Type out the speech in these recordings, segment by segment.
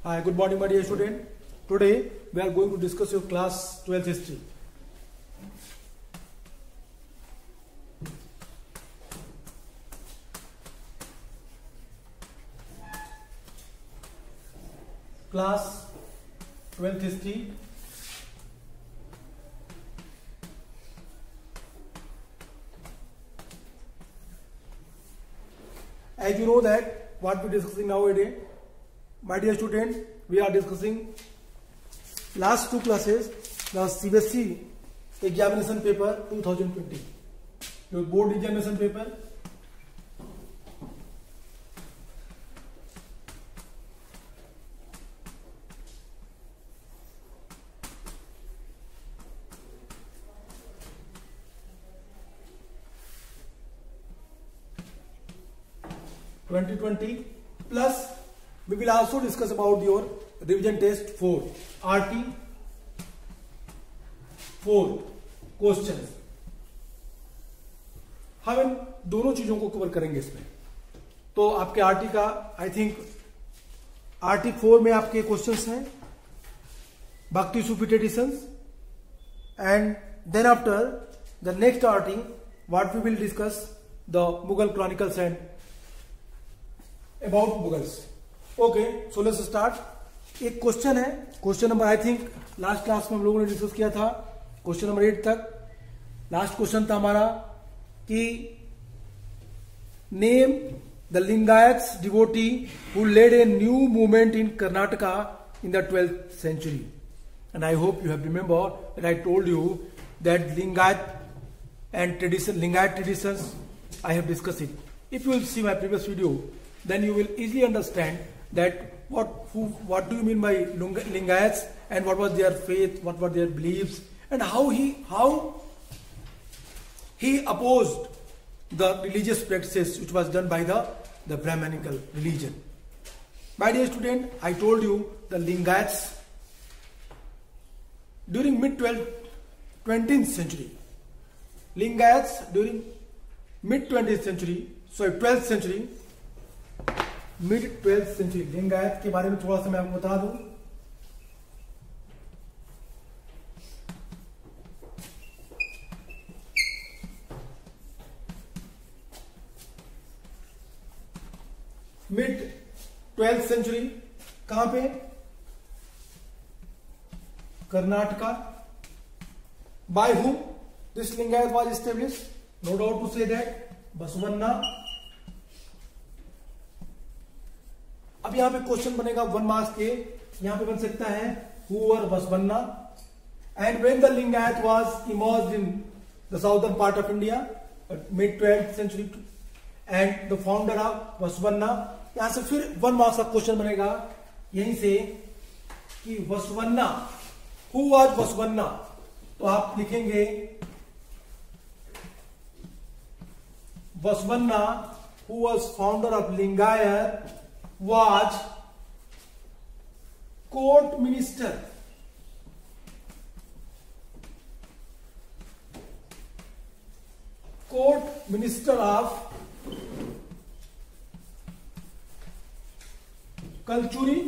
Hi, good morning, my dear student. Today we are going to discuss your class 12th history. Class 12th history. As you know that what we are discussing nowadays, my dear student, we are discussing last two classes, the CBSE examination paper 2020, your board examination paper. Plus we will also discuss about your revision test 4 RT 4 questions. हम इन दोनों चीजों को cover करेंगे इसमें. तो आपके RT का I think RT 4 में आपके क्वेश्चंस हैं Bhakti Sufi traditions, and then after the next RT what we will discuss the Mughal chronicles and about Mughals. Okay, so let's start. एक क्वेश्चन है, question number I think last class में हम लोगों ने discuss किया था क्वेश्चन नंबर 8 तक. लास्ट क्वेश्चन था हमारा कि name the Lingayats devotee who led a new movement in Karnataka in the 12th century. And I hope you have remembered that I told you that Lingayat traditions I have discussed it. If you will see my previous video, then you will easily understand that what do you mean by Lingayats and what was their faith, what were their beliefs, and how he opposed the religious practices which was done by the Brahmanical religion. My dear student, I told you the Lingayats during mid-20th century. Lingayats during mid-20th century, sorry 12th century, mid-12th century. Lingayat के बारे में थोड़ा सा मैं आपको बता दूं. mid-12th century कहां पे? Karnataka. By whom this Lingayat was established? No doubt to say that Basavanna. अब यहां पे क्वेश्चन बनेगा 1 मार्क्स के. यहां पे बन सकता है who were Basavanna and when the Lingayat was emerged in the southern part of India mid-12th century and the founder of Basavanna. यहां से फिर 1 मार्क्स का क्वेश्चन बनेगा यहीं से कि बसवन्ना, हु वाज बसवन्ना. तो आप लिखेंगे Basavanna who was founder of Lingayat was court minister. Court minister of Kalchuri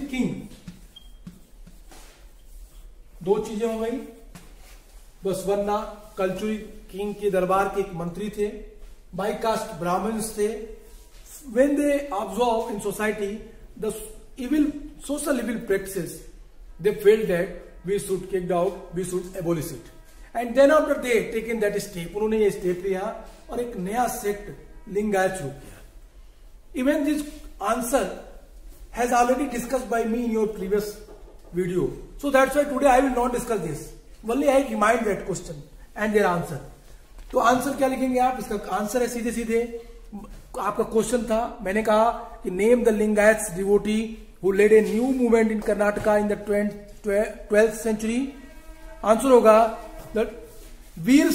king. दो चीजें हो गई. बसवन्ना कल्चुरी किंग के दरबार के एक मंत्री थे, बाई कास्ट ब्राह्मण्स थे. When they observe in society the social evil practices, they felt that we should kick out, we should abolish it. And then after they taken that step, उन्होंने ये step लिया और एक नया sect Lingayat शुरू किया. Even this answer has already discussed by me in your previous video, so that's why today I will not discuss this. Only I remind that question and their answer. तो answer क्या लिखेंगे आप? इसका answer है सीधे सीधे आपका question था, मैंने कहा कि name the Lingayats devotee who led a new movement in Karnataka in the 12th century. Answer होगा the Veer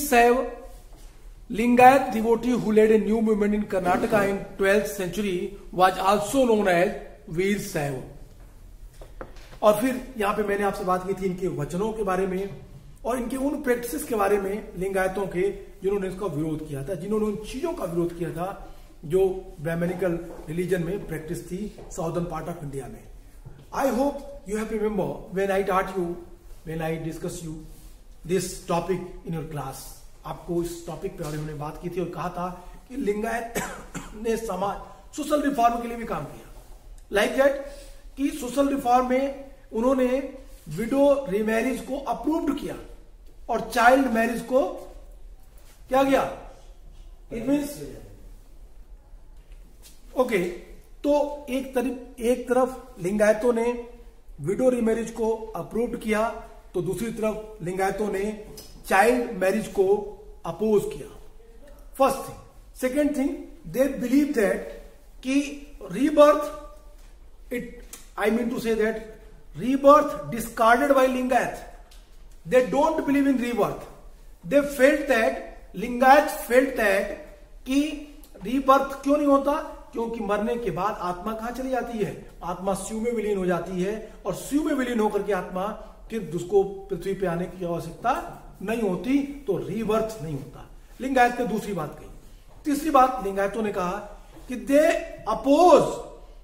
Shaiva Lingayat devotee who led a new movement in Karnataka in 12th century was also known as Veer Shaiva. और फिर यहां पे मैंने आपसे बात की थी इनके वचनों के बारे में और इनके उन प्रैक्टिसेस के बारे में लिंगायतों के जिन्होंने इसका विरोध किया था, जिन्होंने उन चीजों का विरोध किया था जो ब्राह्मणिकल रिलीजन में प्रैक्टिस थी साउदर्न पार्ट ऑफ इंडिया में। I hope you have remember when I taught you, when I discuss you this topic in your class. आपको इस टॉपिक पे हमने बात की थी और कहा था कि लिंगायत ने समाज सोशल रिफॉर्म के लिए भी काम किया, लाइक दैट कि सोशल रिफॉर्म में उन्होंने विडो रीमैरिज को अप्रूव्ड किया और चाइल्ड मैरिज को क्या किया, इट मीन्स ओके। तो एक तरफ लिंगायतों ने विडो रीमैरिज को अप्रूव्ड किया, तो दूसरी तरफ लिंगायतों ने चाइल्ड मैरिज को अपोज किया। First thing. Second thing, they believe that कि rebirth, I mean to say that rebirth discarded by Lingayat. They don't believe in rebirth. They felt that, Lingayat felt that कि rebirth क्यों नहीं होता, क्योंकि मरने के बाद आत्मा कहां चली जाती है, आत्मा शिव में विलीन हो जाती है और शिव में विलीन होकर के आत्मा फिर उसको पृथ्वी पे आने की आवश्यकता नहीं होती, तो रीबर्थ नहीं होता। लिंगायत ने दूसरी बात कही। तीसरी बात लिंगायतों ने कहा कि they oppose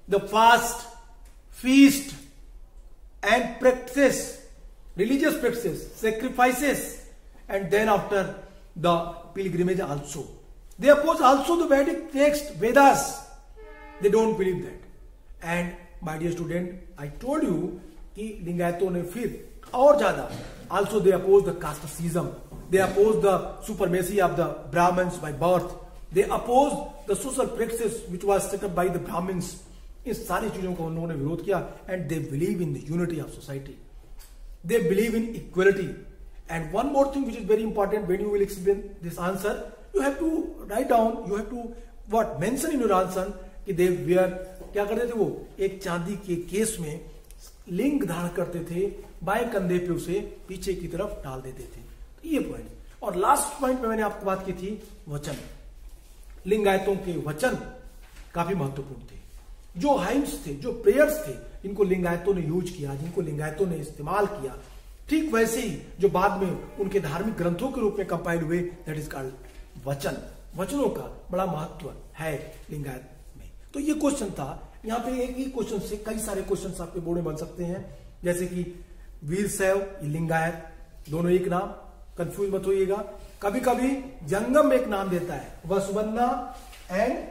the fast, feast and practices, religious practices, sacrifices, and then after the pilgrimage also. They oppose also the Vedic text, Vedas. They don't believe that. And my dear student, I told you कि लिंगायतों ने फिर और ज्यादा also they oppose the casteism. They oppose the supremacy of the Brahmins by birth. They oppose the social practices which was set up by the Brahmins. इस सारी चीजों का उन्होंने विरोध किया। And they believe in the unity of society, they believe in equality. And one more thing which is very important when you will explain this answer, you have to write down, you have to what mention in your answer कि they where, क्या करते थे वो, एक चांदी के case में लिंग धारण करते थे, बाएं कंधे पे उसे पीछे की तरफ डाल देते थे। तो ये पॉइंट। और लास्ट पॉइंट में मैंने आपको बात की थी वचन। लिंगायतों के वचन काफी महत्वपूर्ण थे। जो हाइम्स थे, जो प्रेयर्स थे, जिनको लिंगायतों ने यूज किया, जिनको लिंगायतों ने इस्तेमाल किया, ठीक वैसे ही जो बाद में उनके धार्मिक ग्रंथों के रूप में कंपाइल हुए, दैट इज कॉल्ड वचन। वचनों का बड़ा महत्व है लिंगायत में। तो ये क्वेश्चन था। यहाँ पे एक ही क्वेश्चन से कई सारे क्वेश्चन आपके बोर्ड में बन सकते हैं, जैसे कि वीरशैव, लिंगायत, दोनों एक नाम, कंफ्यूज मत होइएगा। कभी कभी जंगम एक नाम देता है, वसुबन्ना, एंड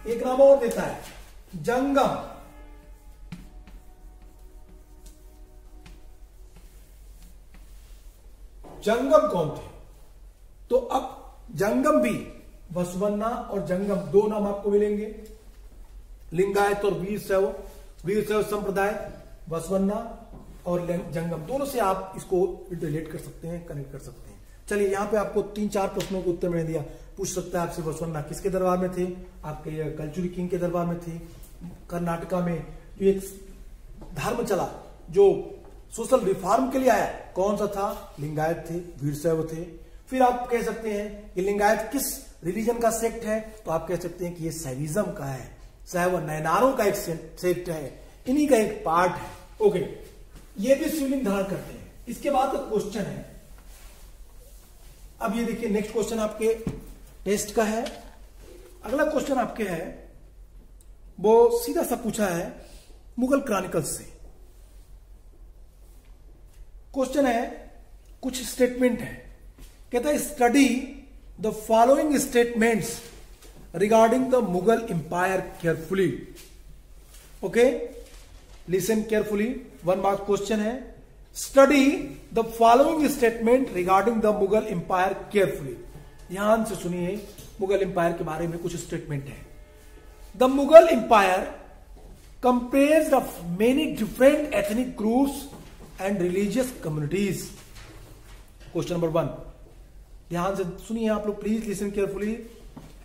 एक नाम और देता है जंगम। जंगम कौन थे? तो अब जंगम भी, वसुबन्ना और जंगम दो नाम आपको मिलेंगे। लिंगायत और वीरशैव, वीरशैव संप्रदाय, वसुबन्ना और जंगम, दोनों से आप इसको रिलेट कर सकते हैं, कनेक्ट कर सकते हैं। चलिए, यहां पे आपको 3-4 प्रश्नों के उत्तर मैंने दिया। पूछ सकता है आपसे, वसुबन्ना किसके दरबार में थे? आपके कल्चुरी किंग के दरबार में थे। कर्नाटका में जो एक धर्म चला, जो सोशल रिफॉर्म के लिए आया, कौन सा था? लिंगायत थे, वीरशैव थे। फिर आप कह सकते हैं कि लिंगायत किस रिलीजन का सेक्ट है? तो आप कह सकते हैं कि ये शैविज्म का है, शैव नयनारों का एक सेक्ट है, इन्हीं का एक पार्ट है। ओके, ये भी शिवलिंग धारण करते हैं। इसके बाद क्वेश्चन है, अब ये देखिए नेक्स्ट क्वेश्चन आपके टेस्ट का है। अगला क्वेश्चन आपके है, वो सीधा सा पूछा है मुगल क्रॉनिकल्स से। क्वेश्चन है, कुछ स्टेटमेंट है, कहता है study the following statements regarding the Mughal empire carefully. Okay, listen carefully, 1 mark question है। Study the following statement regarding the Mughal empire carefully. ध्यान से सुनिए, मुगल एम्पायर के बारे में कुछ स्टेटमेंट है। The Mughal empire comprised of many different ethnic groups and religious communities. Question number 1, ध्यान से सुनिए आप लोग, please listen carefully.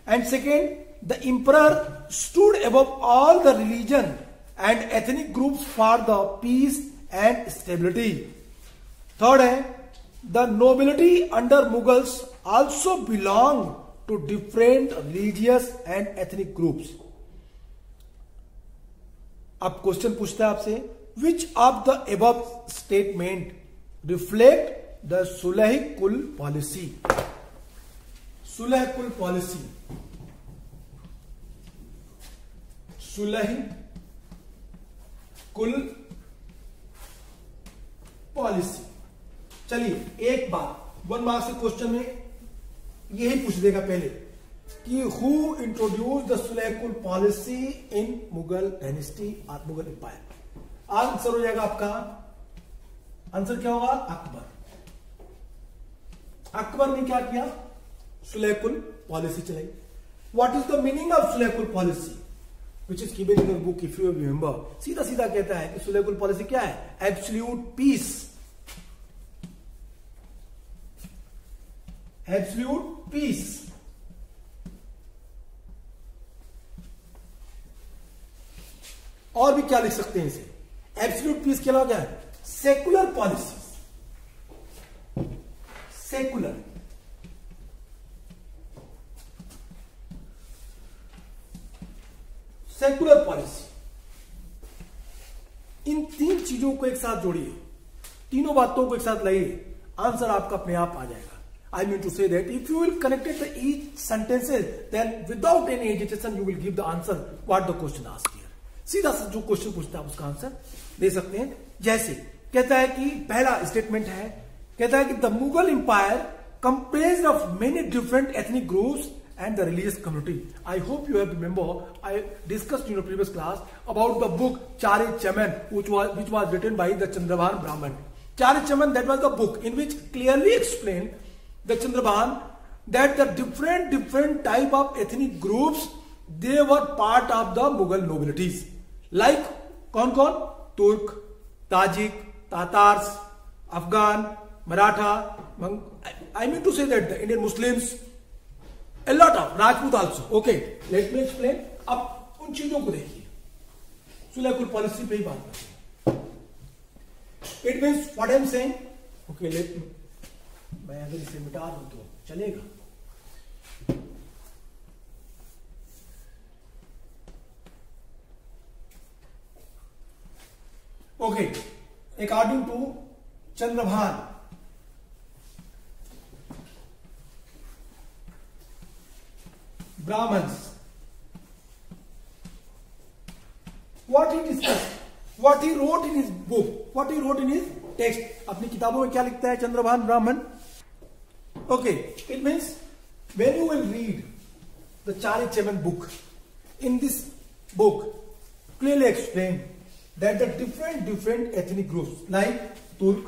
And second, the emperor stood above all the religion and ethnic groups for the peace and stability. Third है, the nobility under Mughals also belong to different religious and ethnic groups. अब question पूछता है आपसे, which of the above statement reflect the Sulah Kul policy? Sulah Kul policy Sulah Kul policy. चलिए एक बात 1 marks के question में यही पूछ देगा पहले कि who introduce the Sulah policy in Mughal dynasty और मुगल एम्पायर। आंसर हो जाएगा आपका, आंसर क्या होगा? अकबर। अकबर ने क्या किया? सुलह पॉलिसी चलाई। What is the meaning of सुलह policy which is given in the book if you remember? सीधा सीधा कहता है कि सुलह पॉलिसी क्या है? Absolute peace, absolute peace. और भी क्या लिख सकते हैं इसे? एब्सोल्यूट पीस के अलावा क्या है? Secular policy, secular. Secular policy, इन 3 चीजों को एक साथ जोड़िए, तीनों बातों को एक साथ लाइए, आंसर आपका अपने आप आ जाएगा। I mean to say that if you will connect it to each sentences, then without any hesitation you will give the answer what the question asked here. सीधा सा जो क्वेश्चन पूछता है उसका आंसर दे सकते हैं। जैसे कहता है कि पहला स्टेटमेंट है, कहता है कि the Mughal empire comprised of many different ethnic groups and the religious community. I hope you have remember I discussed in your previous class about the book Charichaman which was written by the Chandrabhan Brahman. Charichaman, that was the book in which clearly explained the Chandrabhan that the different type of ethnic groups, they were part of the Mughal nobilities. Like कौन कौन? Turk, Tajik, Tatars, Afghan, Maratha, I mean to say that the Indian Muslims, a lot of Rajput also. Okay, let me explain. अब उन चीजों को देखिए, सुलह policy पे ही बात करते हैं। It means what I am saying. Okay, let me, मैं अगर इसे मिटा दूं तो चलेगा? Okay, according to Chandrabhan, Brahmins, what he discussed, what he wrote in his book, what he wrote in his text, अपनी किताबों में क्या लिखता है चंद्रभान ब्राह्मण? Okay, it means when you will read the Charichaman book, in this book clearly explained that the different ethnic groups like Turk,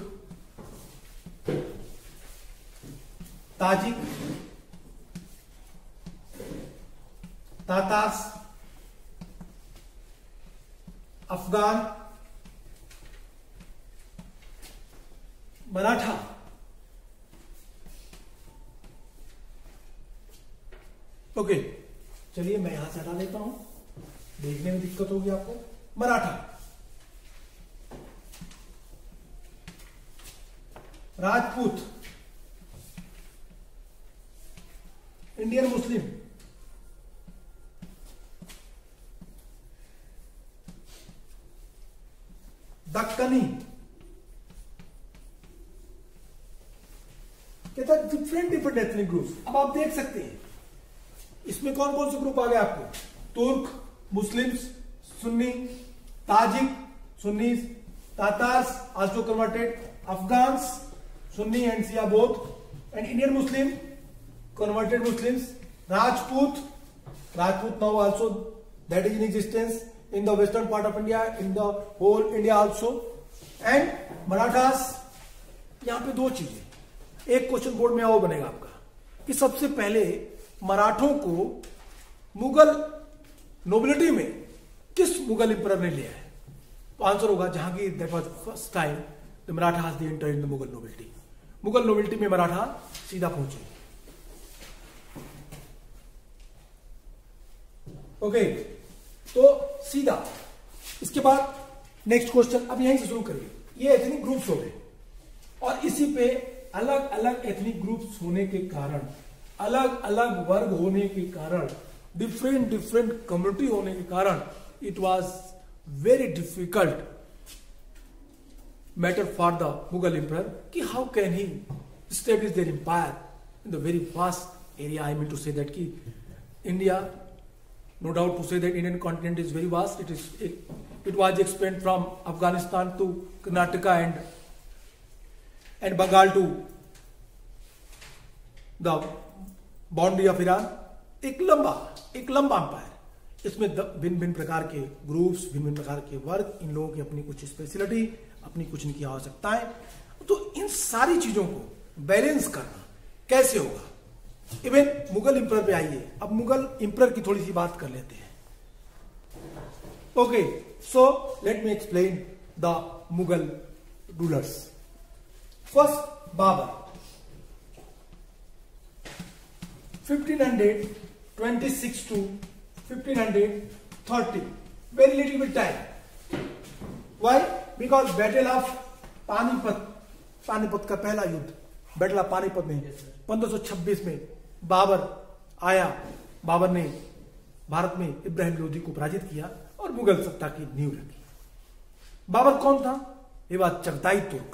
Tajik, Tatars, Afghan, Maratha, okay, चलिए मैं यहां से हटा लेता हूं, देखने में दिक्कत होगी आपको। मराठा, राजपूत, इंडियन मुस्लिम, दक्कनी, कहता है डिफरेंट एथनिक ग्रुप्स। अब आप देख सकते हैं इसमें कौन कौन से ग्रुप आ गए आपको? Turk, Muslims, Sunni, Tajik, Sunnis, Tatars also converted, Afghans, Sunni and Shia both, and Indian Muslim, converted Muslims, Rajput now also that is in existence in the western part of India, in the whole India also, and Marathas। यहां पे 2 चीजें, एक question board में और बनेगा आपका कि सबसे पहले मराठों को मुगल नोबिलिटी में किस मुगल एम्परर ने लिया है? तो आंसर होगा Jahangir. That was first time the Marathas they enter in the Mughal nobility. Mughal nobility में मराठा सीधा पहुंचे। ओके, तो सीधा इसके बाद नेक्स्ट क्वेश्चन अब यहीं से शुरू करिए। ये एथनिक ग्रुप्स हो गए और इसी पे अलग अलग एथनिक ग्रुप्स होने के कारण, अलग अलग वर्ग होने के कारण, डिफरेंट कम्युनिटी होने के कारण it was very difficult matter for the Mughal emperor कि how can he establish their empire in the very vast area. I mean to say that कि India no doubt to say that Indian continent is very vast. It was expanded from Afghanistan to Karnataka and Bengal to the boundary of Iran. एक लंबा umpire, इसमें भिन्न भिन्न प्रकार के groups, भिन्न भिन्न प्रकार के वर्ग, इन लोगों की अपनी कुछ स्पेशलिटी, अपनी कुछ इनकी आवश्यकताएं। तो इन सारी चीजों को बैलेंस करना कैसे होगा। इवन मुगल इंपरर पे आइए, अब मुगल इंपरर की थोड़ी सी बात कर लेते हैं। Okay, so let me explain the Mughal rulers. First Babur, 1526 to 1530, very little bit time. Why? Because battle of Panipat का पहला युद्ध, बैटल ऑफ पानीपत में 1526 में बाबर आया। बाबर ने भारत में इब्राहिम लोधी को पराजित किया और मुगल सत्ता की नींव रखी। बाबर कौन था? ये बात चगताई तुर्क।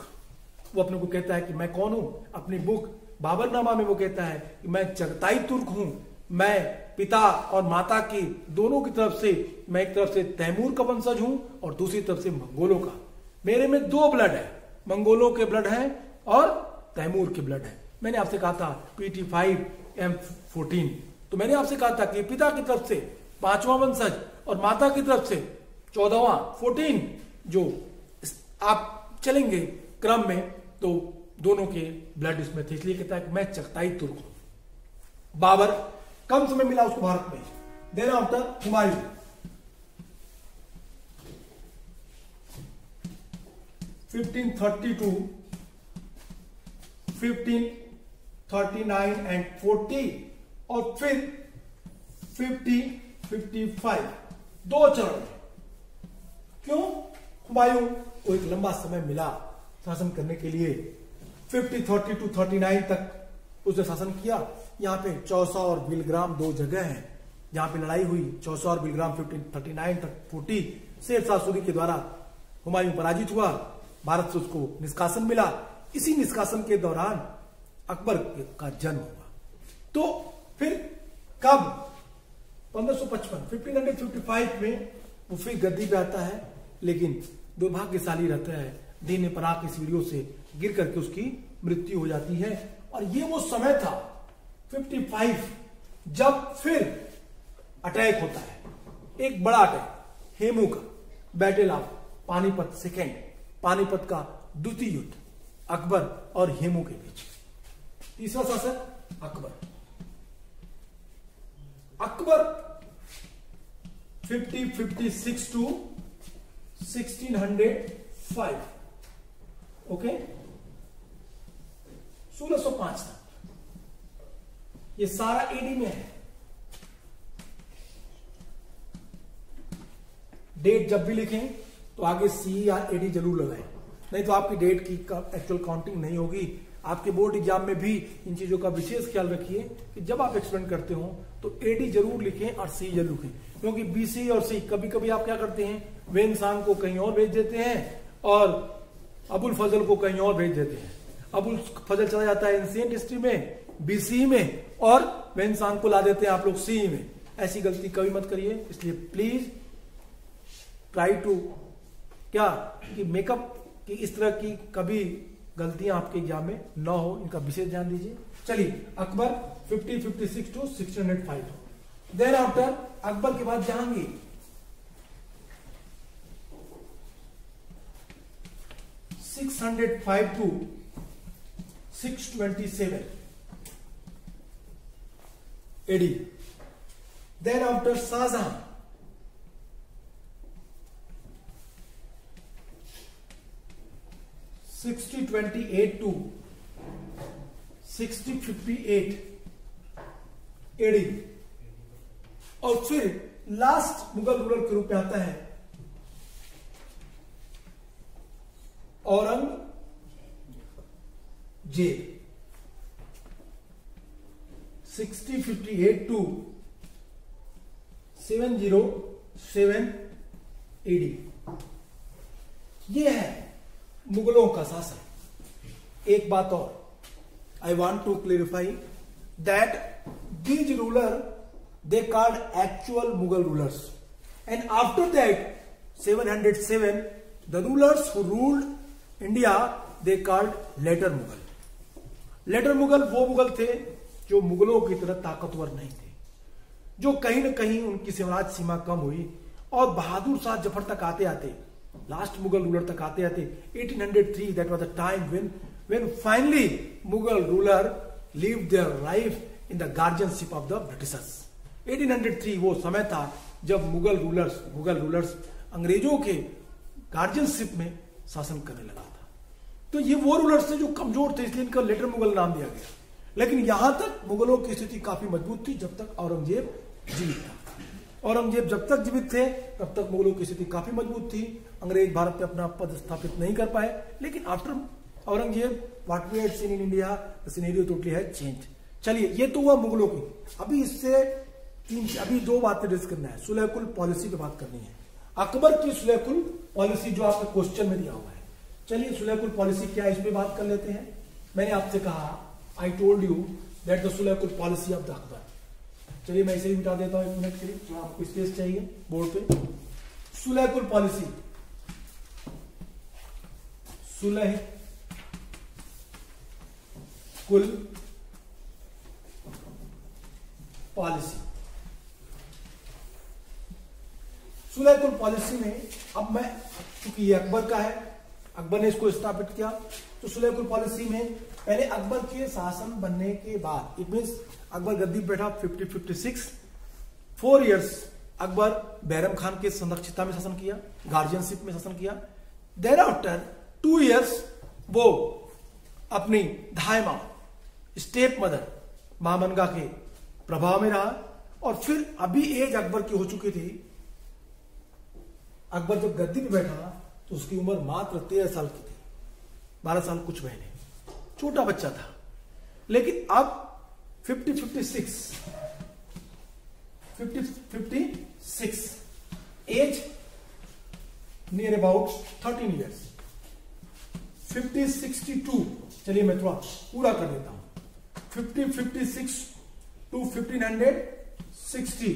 वो अपने को कहता है कि मैं कौन हूं। अपनी बुक बाबरनामा में वो कहता है कि मैं चगताई तुर्क हूं। मैं पिता और माता की दोनों की तरफ से, मैं एक तरफ से तैमूर का वंशज हूं और दूसरी तरफ से मंगोलों का। मेरे में दो ब्लड है, मंगोलों के ब्लड है और तैमूर के ब्लड है। मैंने आपसे कहा था PT5M14, तो मैंने आपसे कहा था कि पिता की तरफ से 5वां वंशज और माता की तरफ से 14वां 14, जो आप चलेंगे क्रम में तो दोनों के ब्लड इसमें थे, इसलिए कहता है कि मैं चगताई तुर्क हूं। बाबर कम समय मिला उसको भारत में। देन आफ्टर हुमायूं, 1532, 1539 एंड 40 और फिर 50-55, दो चरण। क्यों? हुमायूं को एक लंबा समय मिला शासन करने के लिए। 5030 to 39 तक उसने शासन किया। यहाँ पे चौसा और बिलग्राम दो जगह हैं जहां पे लड़ाई हुई। चौसा और बिलग्राम 1539 तक 40। शेर शाह सूरी के द्वारा हुमायूं पराजित हुआ, भारत से उसको निष्कासन मिला। इसी निष्कासन के दौरान अकबर का जन्म हुआ। तो फिर कब? 1555, 1555 में वो फिर गद्दी पे आता है, लेकिन दुर्भाग्यशाली रहता है, दीन पराग की सीढ़ियों से गिर करके उसकी मृत्यु हो जाती है। और ये वो समय था 55 जब फिर अटैक होता है, एक बड़ा अटैक, हेमू का, battle of Panipat second, Panipat का द्वितीय युद्ध अकबर और हेमू के बीच। तीसरा शासक अकबर 5056 to 1605, ओके, 1605 तक। ये सारा एडी में है। डेट जब भी लिखें तो आगे सी या एडी जरूर लगाएं, नहीं तो आपकी डेट की एक्चुअल काउंटिंग नहीं होगी। आपके बोर्ड एग्जाम में भी इन चीजों का विशेष ख्याल रखिए कि जब आप एक्सप्लेन करते हो तो एडी जरूर लिखें और सी जरूर लिखें, क्योंकि बीसी और सी कभी कभी आप क्या करते हैं, वेन सांग को कहीं और भेज देते हैं और अबुल फजल को कहीं और भेज देते हैं। अबुल फजल चला जाता है एंशिएंट हिस्ट्री में, बीसी में, और वेन सांग को ला देते हैं आप लोग सी में। ऐसी गलती कभी मत करिए। इसलिए प्लीज ट्राई टू क्या कि मेकअप की इस तरह की कभी गलतियां आपके एग्जाम में न हो, इनका विशेष ध्यान दीजिए। चलिए, Akbar 5056 to 1605। Then after Akbar के बाद Jahangir 605 to 627 AD। Then after Shahjahan 6028 to 6058 AD। और फिर लास्ट मुगल रूलर के रूप में आता है औरंगजेब 6058 to 707 AD। ये है मुगलों का शासन। एक बात और, I want to clarify that these ruler they called actual Mughal rulers. And after that, 707, the rulers who ruled India, they called later Mughal. Later Mughal वो मुगल थे जो मुगलों की तरह ताकतवर नहीं थे, जो कहीं ना कहीं उनकी साम्राज्य सीमा कम हुई और बहादुर शाह जफर तक आते आते, लास्ट मुगल रूलर तक आते आते 1803, that was the time when finally Mughal ruler lived their life in the guardianship of the Britishers. 1803 वो समय था जब मुगल रूलर्स अंग्रेजों के गार्जियनशिप में शासन करने लगा था। तो ये वो रूलर्स थे जो कमजोर थे, इसलिए इनका लेटर मुगल नाम दिया गया। लेकिन यहां तक मुगलों की स्थिति काफी मजबूत थी जब तक औरंगजेब जीवित था। औरंगजेब जब तक जीवित थे तब तक मुगलों की स्थिति काफी मजबूत थी। अंग्रेज भारत पे अपना पद स्थापित नहीं कर पाए, लेकिन after Aurangzeb what we had seen in India, the scenario totally has changed. चलिए, ये तो हुआ मुगलों की। अभी दो बातें डिस्कस करना है। सुलह कुल पॉलिसी पे बात करनी है, अकबर की सुलह कुल पॉलिसी जो आपके क्वेश्चन में दिया हुआ है। चलिए, सुलह कुल पॉलिसी क्या है इस पे बात कर लेते हैं। मैंने आपसे कहा, I told you that the Sulh Kul policy of the Akbar. चलिए, मैं इसे ही मिटा देता हूं 1 मिनट के लिए, तो आपको स्पेस चाहिए बोर्ड पे। सुलह कुल पॉलिसी, सुलह कुल पॉलिसी। सुलह कुल पॉलिसी में अब मैं, चूंकि ये अकबर का है, अकबर ने इसको स्थापित किया, तो सुलह कुल पॉलिसी में पहले अकबर के शासन बनने के बाद, इट मीन्स अकबर गद्दी पर बैठा 50-56, 4 इयर्स अकबर बैरम खान के संरक्षिता में शासन किया, गार्जियनशिप में शासन किया। देर आफ्टर 2 इयर्स वो अपनी धायमा स्टेप मदर महामनगा के प्रभाव में रहा, और फिर अभी एज अकबर की हो चुकी थी। अकबर जब गद्दी पे बैठा तो उसकी उम्र मात्र 13 साल की थी, 12 साल कुछ महीने, छोटा बच्चा था। लेकिन अब 56 एज नियर अबाउट 13 इयर्स, 62, चलिए मैं थोड़ा पूरा कर देता हूं, 56 to 1560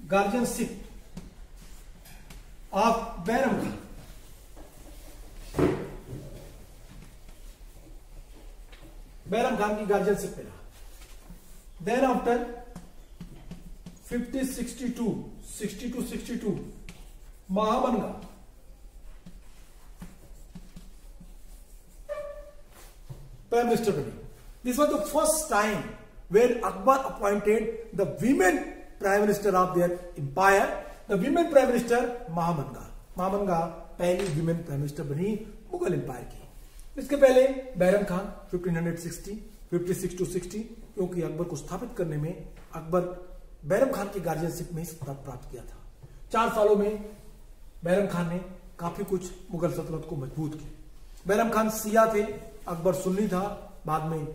guardianship of Bairam Khan. Bairam Khan की गार्जियनशिप पे रहा। Then after 62 Maham Anga prime minister बने। This was the first time when Akbar appointed the women prime minister of their empire, the women prime minister Maham Anga पहली वीमेन प्राइम मिनिस्टर बनी मुगल एम्पायर की। इसके पहले बैरम खान 1560, 56 to 60, क्योंकि अकबर को स्थापित करने में अकबर बैरम खान की गार्जियनशिप में सत्ता प्राप्त किया था। 4 सालों में बैरम खान ने काफी कुछ मुगल सल्तनत को मजबूत किया। बैरम खान सिया थे, अकबर सुन्नी था। बाद में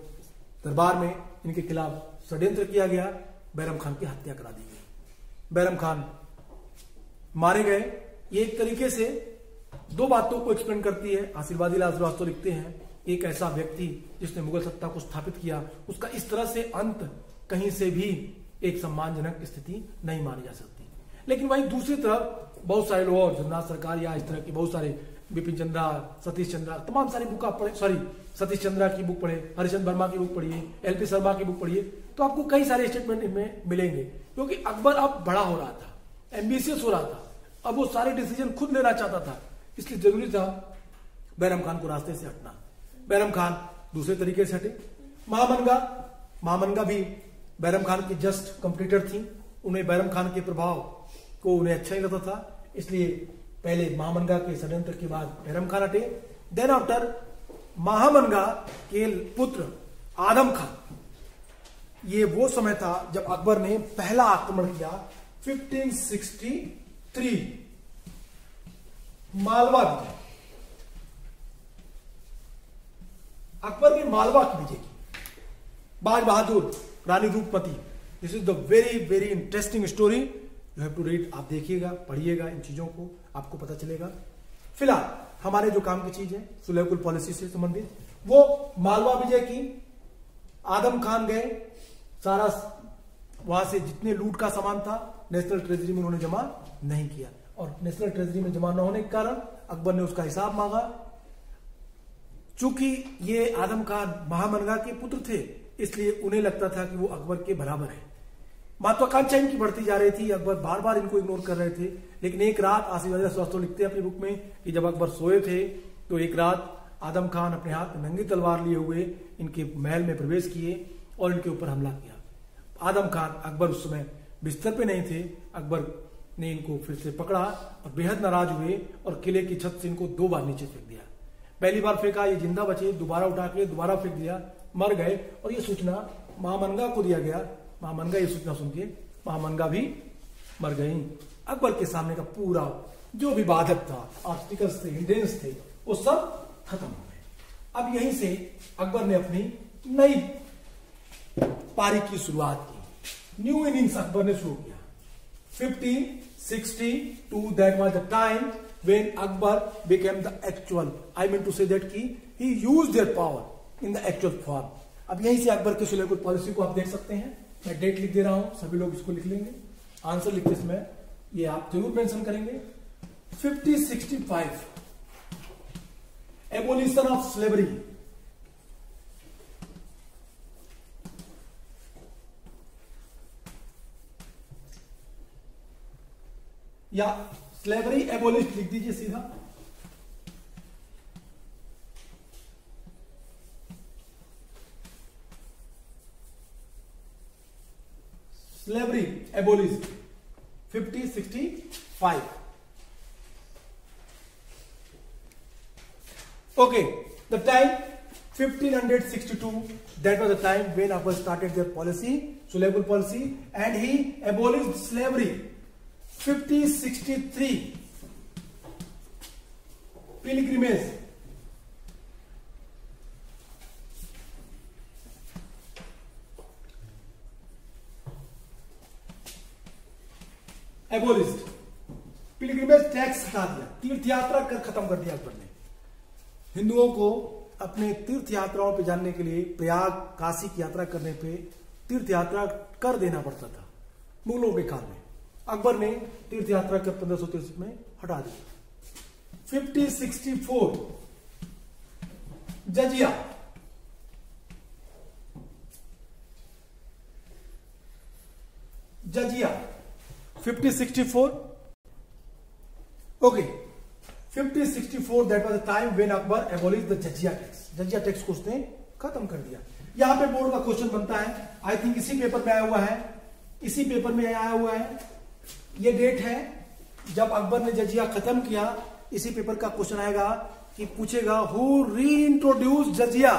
दरबार में इनके खिलाफ षड्यंत्र किया गया, बैरम खान की हत्या करा दी गई, बैरम खान मारे गए। ये एक तरीके से 2 बातों को एक्सप्लेन करती है। आशीर्वादी लाल श्रीवास्तव लिखते हैं, एक ऐसा व्यक्ति जिसने मुगल सत्ता को स्थापित किया, उसका इस तरह से अंत कहीं से भी एक सम्मानजनक स्थिति नहीं मानी जा सकती। लेकिन वहीं दूसरी तरफ बहुत सारे लोग और जगन्नाथ सरकार या इस तरह के बहुत सारे, बिपिन चंद्रा, सतीश चंद्रा, तमाम सारी बुक आप पढ़े, सतीश चंद्रा की बुक पढ़े, हरिश्चंद्र वर्मा की बुक पढ़िए, LP शर्मा की बुक पढ़िए, तो आपको कई सारे स्टेटमेंट इनमें मिलेंगे। क्योंकि अकबर अब बड़ा हो रहा था, एम्बिशियस हो रहा था, अब वो सारे डिसीजन खुद लेना चाहता था, इसलिए जरूरी था बैरम खान को रास्ते से हटना। बैरम खान दूसरे तरीके से हटे। महामनगा भी बैरम खान की जस्ट कंप्लीटर थी, उन्हें बैरम खान के प्रभाव को उन्हें अच्छा नहीं लगता था, इसलिए पहले महामनगा के षड्यंत्र के बाद बैरम खान हटे। देन आफ्टर महामनगा के पुत्र आदम खान, ये वो समय था जब अकबर ने पहला आक्रमण किया 1563 मालवा विजय। अकबर ने मालवा की विजय की, Baz Bahadur, Rani Rupmati. This is the very very interesting story, you have to read. आप देखिएगा, पढ़िएगा इन चीजों को, आपको पता चलेगा। फिलहाल हमारे जो काम की चीज है सुलह कुल पॉलिसी से संबंधित, वो मालवा विजय की आदम खान गए, सारा वहां से जितने लूट का सामान था नेशनल ट्रेजरी में उन्होंने जमा नहीं किया, और नेशनल ट्रेजरी में जमा न होने के कारण अकबर ने उसका हिसाब मांगा। चूंकि ये आदम खान महामनगा के पुत्र थे, इसलिए उन्हें लगता था कि वो अकबर के बराबर है। महत्वाकांक्षा इनकी बढ़ती जा रही थी, अकबर बार बार इनको इग्नोर कर रहे थे। लेकिन एक रात आसिफ श्रीवास्तव लिखते हैं अपनी बुक में कि जब अकबर सोए थे तो एक रात आदम खान अपने हाथ में नंगी तलवार लिए हुए इनके महल में प्रवेश किए और इनके ऊपर हमला किया। आदम खान, अकबर उस समय बिस्तर पे नहीं थे, अकबर ने इनको फिर से पकड़ा और बेहद नाराज हुए और किले की छत से इनको 2 बार नीचे फेंक दिया। पहली बार फेंका, ये जिंदा बचे, दोबारा उठा के दोबारा फेंक दिया, मर गए। और ये सूचना महामनगा को दिया गया। महामनगा ये सूचना सुन के महामनगा भी मर गई। अकबर के सामने का पूरा जो भी बाधक था, ऑब्स्टिकल्स थे, हिंड्रेंस थे, वो सब खत्म हो गए। अब यहीं से अकबर ने अपनी नई पारी की शुरुआत की, न्यू इनिंग्स अकबर ने शुरू किया। 1562 that was the time when Akbar became the actual, I mean to say that he used their power in the actual form. अब यहीं से अकबर के सुलेगुल पॉलिसी को आप देख सकते हैं। मैं डेट लिख दे रहा हूं, सभी लोग इसको लिख लेंगे। आंसर लिखते समय ये आप जरूर मेंशन करेंगे। 5065 एबोलिशन ऑफ स्लेवरी, या स्लेवरी एबोलिश लिख दीजिए सीधा। Slavery abolish 5065। Okay, the time 1562, that was the time when Akbar started their policy, Suleimul policy, and he abolished slavery. 5063 pilgrimage, abolished, pilgrimage tax हटा दिया, तीर्थ यात्रा कर खत्म कर दिया अकबर ने। हिंदुओं को अपने तीर्थ यात्राओं पे जाने के लिए प्रयाग, काशी की यात्रा करने पे तीर्थ यात्रा कर देना पड़ता था मुगलों के काल में। अकबर ने तीर्थ यात्रा कर 1563 में हटा दी। 5064 जजिया, जजिया 5064। Okay, 5064 that was the time when Akbar abolished the jizya tax. जजिया टैक्स को उसने खत्म कर दिया। यहां पे बोर्ड का क्वेश्चन बनता है, आई थिंक इसी पेपर में आया हुआ है, इसी पेपर में आया हुआ है। ये डेट है जब अकबर ने जजिया खत्म किया। इसी पेपर का क्वेश्चन आएगा कि पूछेगा who reintroduce jizya,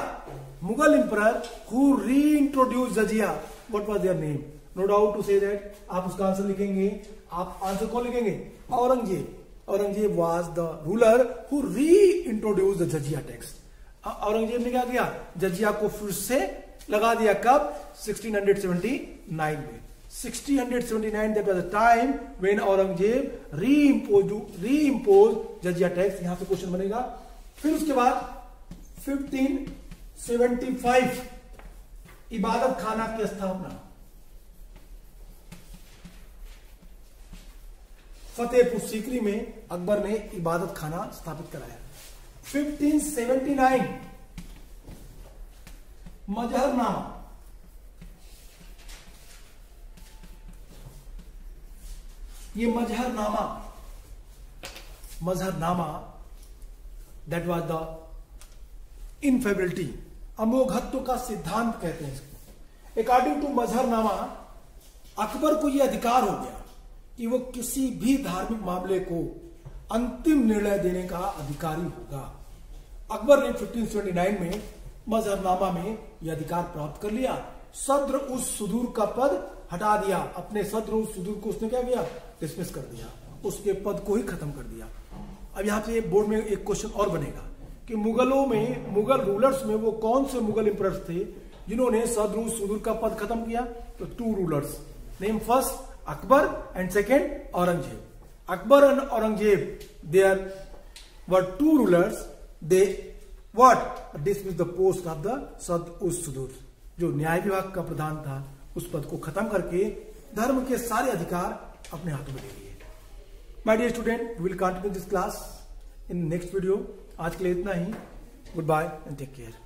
Mughal emperor who reintroduce jizya, what was their name. No doubt to say that आप उसका आंसर लिखेंगे। आप आंसर कौन लिखेंगे? Aurangzeb. Aurangzeb was the ruler who reintroduce the jizya tax. Aurangzeb ने क्या किया? जजिया को फिर से लगा दिया। कब? 1679 में। 1679 that was the time when Aurangzeb reimpose jizya tax. यहां से क्वेश्चन बनेगा। फिर उसके बाद 1575 इबादत खाना की स्थापना, फतेहपुर सीकरी में अकबर ने इबादत खाना स्थापित कराया। 1579 मजहरनामा, ये मजहरनामा दैट वाज द इनफेबिलिटी, अमोघत्व का सिद्धांत कहते हैं इसको। अकॉर्डिंग टू मजहरनामा अकबर को यह अधिकार हो गया कि वो किसी भी धार्मिक मामले को अंतिम निर्णय देने का अधिकारी होगा। अकबर ने 1579 में मजहरनामा में यह अधिकार प्राप्त कर लिया। सद्र उस सुदूर का पद हटा दिया। अपने सद्र उस सुदूर को उसने क्या किया? डिसमिस कर दिया, उसके पद को ही खत्म कर दिया। अब यहां पे बोर्ड में एक क्वेश्चन और बनेगा कि मुगलों में, मुगल रूलर्स में वो कौन से मुगल एम्परर्स थे जिन्होंने सद्र उस सुदूर का पद खत्म किया? तो 2 rulers, name first Akbar and second Aurangzeb. Akbar and Aurangzeb, there were 2 rulers. They what? Dismissed the post of the Sad-uz-Sudur. जो न्याय विभाग का प्रधान था उस पद को खत्म करके धर्म के सारे अधिकार अपने हाथों में ले लिए। My dear student, will continue this class in next video. आज के लिए इतना ही। Good bye and take care.